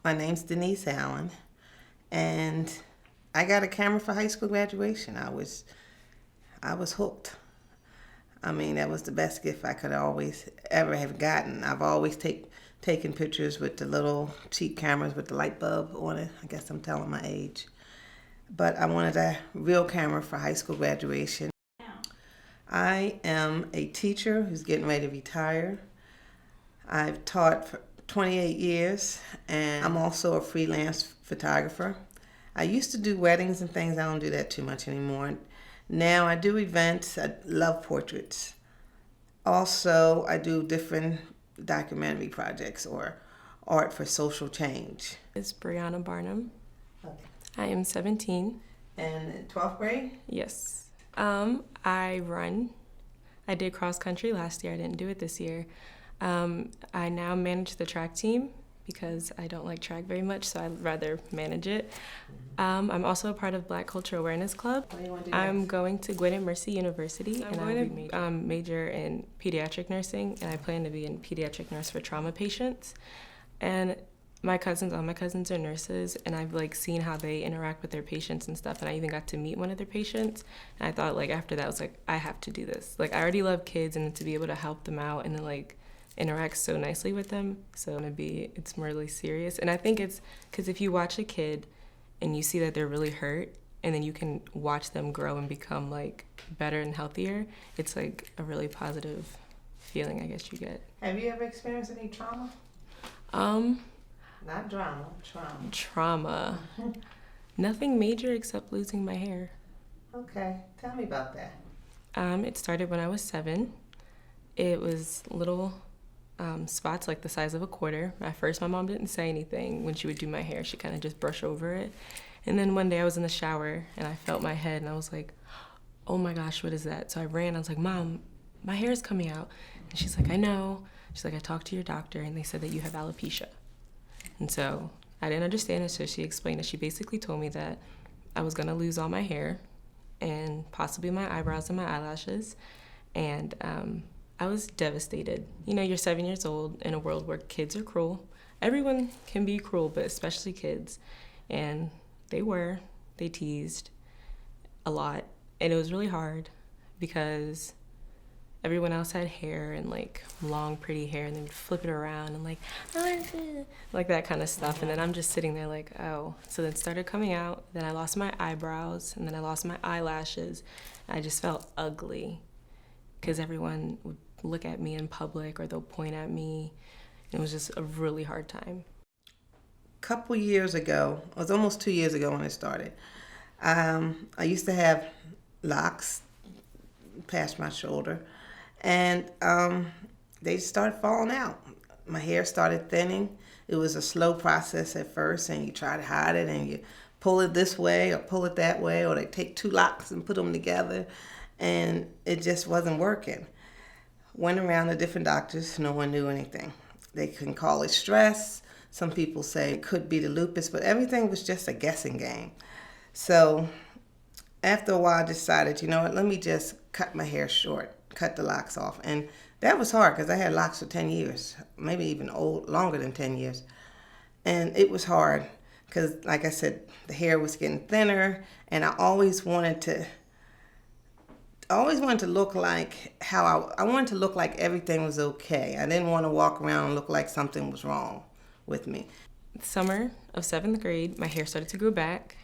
My name's Denise Allen, and I got a camera for high school graduation. I was hooked. I mean, that was the best gift I could always ever have gotten. I've always taken pictures with the little cheap cameras with the light bulb on it. I guess I'm telling my age. But I wanted a real camera for high school graduation. I am a teacher who's getting ready to retire. I've taught for 28 years, and I'm also a freelance photographer. I used to do weddings and things. I don't do that too much anymore. Now I do events. I love portraits. Also, I do different documentary projects or art for social change. It's Brianna Barnum. Okay. I am 17. And in 12th grade? Yes. I run. I did cross country last year. I didn't do it this year. I now manage the track team because I don't like track very much, so I'd rather manage it. I'm also a part of Black Cultural Awareness Club. What do you want to do I'm next? going to Gwinnett Mercy University, and I'm going to major in pediatric nursing, and I plan to be a pediatric nurse for trauma patients. And all my cousins are nurses, and I've seen how they interact with their patients and stuff, and I even got to meet one of their patients, and I thought after that I was I have to do this. I already love kids, and to be able to help them out and then interact so nicely with them, so it's more really serious. And I think it's because if you watch a kid and you see that they're really hurt, and then you can watch them grow and become better and healthier, it's a really positive feeling, I guess you get. Have you ever experienced any trauma? Not drama, trauma. Trauma. Nothing major except losing my hair. Okay, tell me about that. It started when I was 7. It was little spots the size of a quarter. At first, my mom didn't say anything when she would do my hair. She kind of just brushed over it. And then one day I was in the shower and I felt my head and I was like, oh my gosh, what is that? So I ran. I was like, Mom, my hair is coming out. And she's like, I know. She's like, I talked to your doctor and they said that you have alopecia. And so I didn't understand it, so she explained it. She basically told me that I was going to lose all my hair and possibly my eyebrows and my eyelashes. And I was devastated. You're 7 years old in a world where kids are cruel. Everyone can be cruel, but especially kids. And they teased a lot. And it was really hard because everyone else had hair and long pretty hair, and they would flip it around and that kind of stuff. And then I'm just sitting there oh. So then it started coming out. Then I lost my eyebrows, and then I lost my eyelashes. I just felt ugly because everyone would look at me in public or they'll point at me. It was just a really hard time. A couple years ago, it was almost 2 years ago when it started, I used to have locks past my shoulder, and they started falling out. My hair started thinning. It was a slow process at first, and you try to hide it, and you pull it this way or pull it that way, or they take 2 locks and put them together, and it just wasn't working. Went around to different doctors. No one knew anything. They can call it stress. Some people say it could be the lupus, but everything was just a guessing game. So after a while, I decided, you know what, let me just cut my hair short, cut the locks off. And that was hard because I had locks for 10 years, maybe even longer than 10 years. And it was hard because, like I said, the hair was getting thinner, and I always wanted to look like I wanted to look like everything was okay. I didn't want to walk around and look like something was wrong with me. Summer of 7th grade, my hair started to grow back,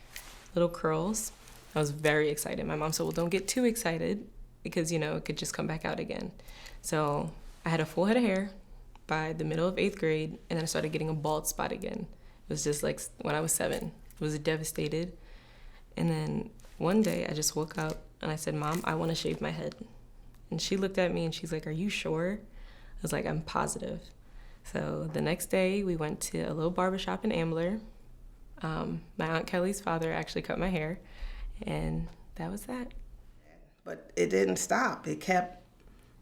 little curls. I was very excited. My mom said, well, don't get too excited because, it could just come back out again. So I had a full head of hair by the middle of 8th grade, and then I started getting a bald spot again. It was just when I was 7. I was devastated. And then one day I just woke up and I said, Mom, I want to shave my head. And she looked at me and she's like, are you sure? I was like, I'm positive. So the next day we went to a little barbershop in Ambler. My Aunt Kelly's father actually cut my hair, and that was that. But it didn't stop. It kept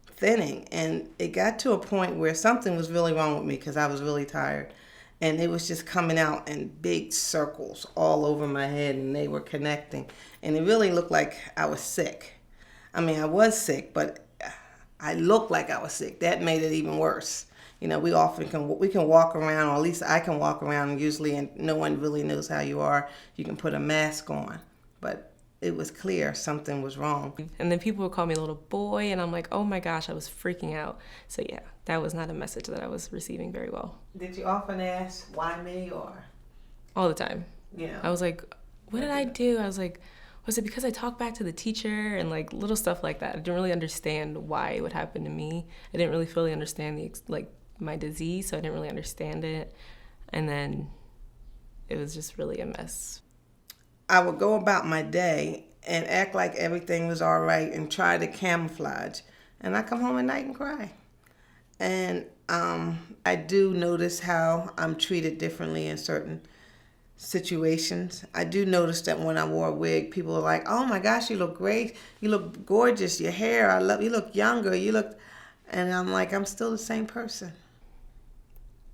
thinning, and it got to a point where something was really wrong with me because I was really tired. And it was just coming out in big circles all over my head, and they were connecting. And it really looked like I was sick. I mean, I was sick, but I looked like I was sick. That made it even worse. we often can walk around, or at least I can walk around usually, and no one really knows how you are. You can put a mask on, but it was clear something was wrong. And then people would call me a little boy, and I'm like, oh my gosh, I was freaking out. So yeah, that was not a message that I was receiving very well. Did you often ask, why me, or? All the time. Yeah. I was like, what did I do? I was like, was it because I talked back to the teacher, and like little stuff like that? I didn't really understand why it would happen to me. I didn't really fully understand my disease, so I didn't really understand it. And then it was just really a mess. I would go about my day and act like everything was all right and try to camouflage. And I come home at night and cry. And I do notice how I'm treated differently in certain situations. I do notice that when I wore a wig, people are like, oh my gosh, you look great. You look gorgeous. Your hair, I love you. Look younger. And I'm like, I'm still the same person.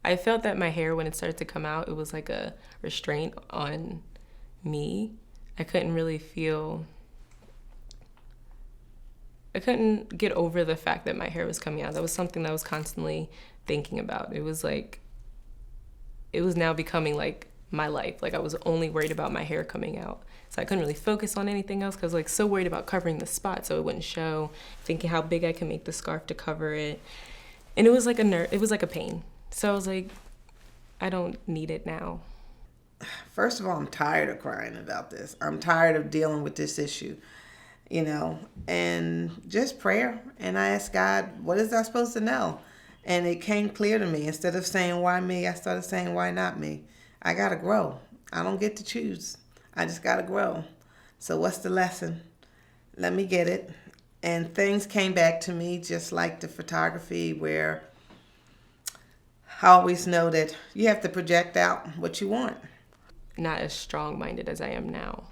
I felt that my hair, when it started to come out, it was like a restraint on me. I couldn't get over the fact that my hair was coming out. That was something that I was constantly thinking about. It was now becoming like my life. Like I was only worried about my hair coming out. So I couldn't really focus on anything else because I was like so worried about covering the spot so it wouldn't show, thinking how big I could make the scarf to cover it. And it was like a pain. So I was like, I don't need it now. First of all, I'm tired of crying about this. I'm tired of dealing with this issue, and just prayer. And I asked God, what is I supposed to know? And it came clear to me. Instead of saying, why me, I started saying, why not me? I got to grow. I don't get to choose. I just got to grow. So what's the lesson? Let me get it. And things came back to me just like the photography, where I always know that you have to project out what you want. Not as strong-minded as I am now,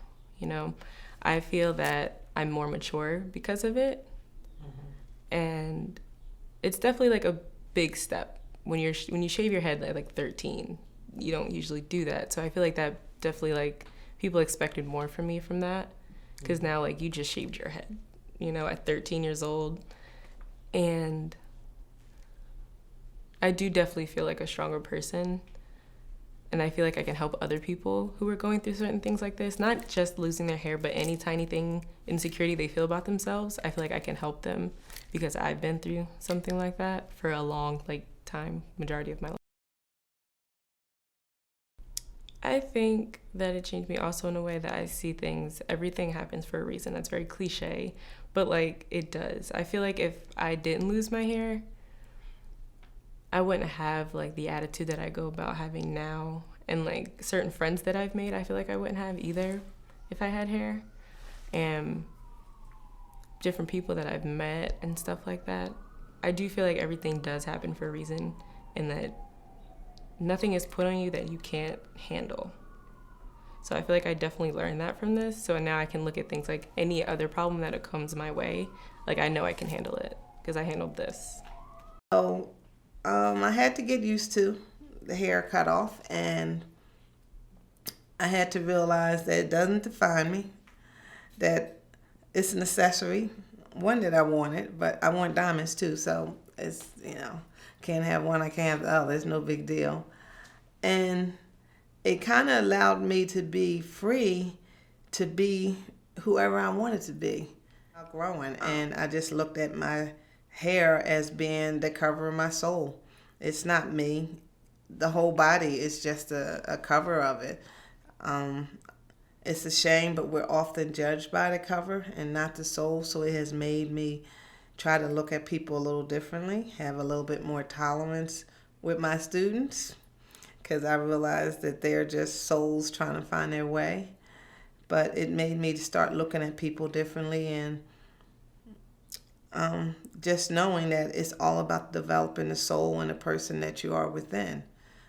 I feel that I'm more mature because of it. Mm-hmm. And it's definitely like a big step. When you shave your head at like 13, you don't usually do that. So I feel like that definitely, like, people expected more from me from that, because now, like, you just shaved your head, at 13 years old. And I do definitely feel like a stronger person. And I feel like I can help other people who are going through certain things like this, not just losing their hair, but any tiny thing, insecurity they feel about themselves. I feel like I can help them because I've been through something like that for a long, time, majority of my life. I think that it changed me also in a way that I see things, everything happens for a reason. That's very cliche, but it does. I feel like if I didn't lose my hair, I wouldn't have the attitude that I go about having now, and certain friends that I've made, I feel like I wouldn't have either if I had hair, and different people that I've met and stuff like that. I do feel like everything does happen for a reason, and that nothing is put on you that you can't handle. So I feel like I definitely learned that from this. So now I can look at things like any other problem that it comes my way, I know I can handle it because I handled this. So I had to get used to the hair cut off, and I had to realize that it doesn't define me, that it's an accessory, one that I wanted, but I want diamonds too, so it's, can't have one, I can't have the other, it's no big deal. And it kind of allowed me to be free to be whoever I wanted to be. Growing, and I just looked at my hair as being the cover of my soul. It's not me. The whole body is just a cover of it. It's a shame, but we're often judged by the cover and not the soul. So it has made me try to look at people a little differently, have a little bit more tolerance with my students, because I realized that they're just souls trying to find their way. But it made me start looking at people differently, and just knowing that it's all about developing the soul and the person that you are within.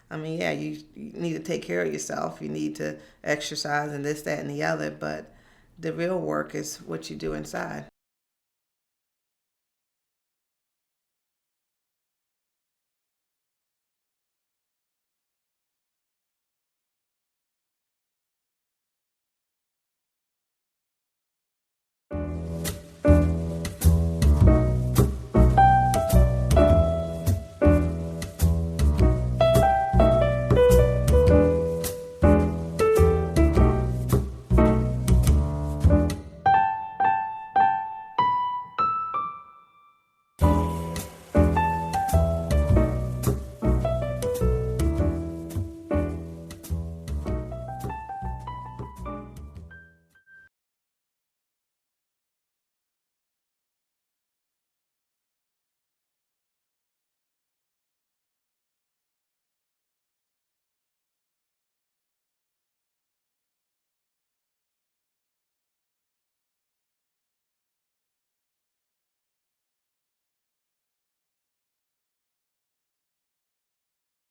I mean, yeah, you need to take care of yourself. You need to exercise and this, that, and the other. But the real work is what you do inside.